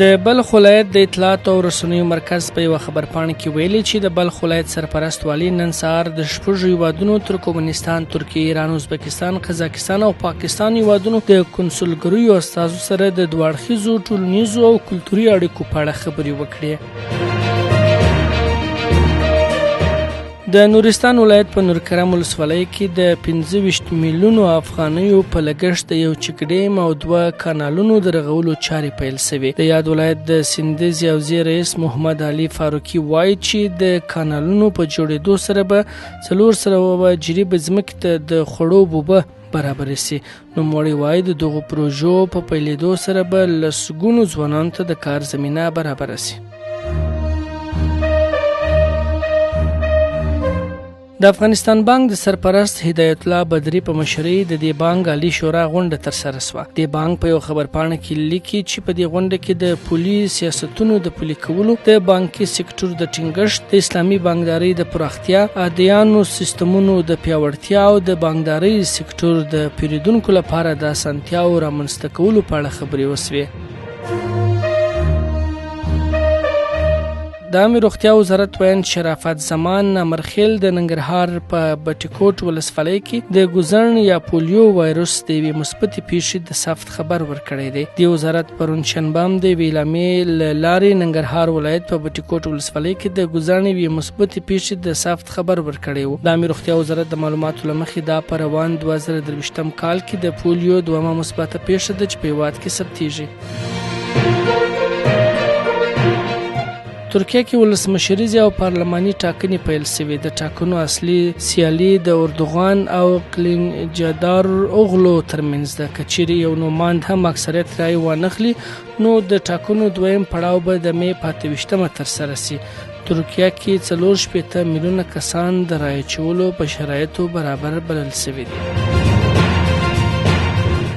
د بلخ ولایت د اطلاعات او رسنیو مرکز په یوه خبرپاڼه کې ویلي چې د بلخ ولایت سرپرست والي نن سهار د 6 هیوادونو ترکمنستان، ترکیه، ایران، ازبکستان، قزاقستان او پاکستان هیوادونو د کنسولګریو استازو سره د دوه اړخیزو ټولنیزو او کلتوري اړیکو په اړه خبرې وکړې. د نورستان ولایت په نورکرم ولسوالۍ کې د 25 میلیونو افغانیو په لګښت د یو چک ډیم او 2 کانالونو د رغولو چارې پیل شوې. د یاد ولایت د سیندیز حوزې رئیس محمد علي فاروقي وایي چې د کانالونو په جوړېدو سره به 400 جریب ځمکې ته د خوړو اوبه برابر شي. نوموړی وایي د دغو پروژو په پیلېدو سره به لسګونو ځوانانو ته د کار زمینه برابر شي. د افغانستان بانک د سرپرست هدایت الله بدری په مشرۍ د دې بانک عالی شورا غونډه ترسره شوه. د بانک په یو خبرپاڼه کې لیکي چې په دې غونډه کې د پولي سیاستونو د پلي کولو، د بانکي سکتور د ټینګښت، د اسلامي بانکدارۍ د پراختیا، ادیانو سیستمونو د پیاوړتیا او د بانکدارۍ سکتور د پیرودونکو لپاره د اسانتیاو رامنځته کولو په اړه خبرې وشوې. د عامه روغتیا وزارت ویاند شرافت زمان امرخیل د ننګرهار په بټي کوټ ولسوالۍ کې د ګوزڼ یا پولیو وایروس د یوې مثبتې پیښې د ثبت خبر ورکړی دی. د وزارت پرون شنبه د یوې اعلامیې له لارې ننګرهار ولایت په بټي کوټ ولسوالۍ کې د ګوزڼ یوې مثبتې پیښې د ثبت خبر ورکړی و. د عامه روغتیا وزارت د معلوماتو له مخې دا په روان 2023 کال کې د پولیو دویمه مثبته پیښه ده چې په هیواد کې ثبتیږي. ترکیه کې ولسمشریزې او پارلماني ټاکنې پیل شوې. د ټاکنو اصلي سیالي د اردوغان او کلینجدار اوغلو ترمنځ ده. که چیرې یو نوماند هم اکثریت رای وانخلي نو د ټاکنو دویم پړاو به د مې 25 ترسره شي. ترکیه کې 4.8 میلیونه کسان د رای اچولو په شرایطو برابر بلل شوي دي.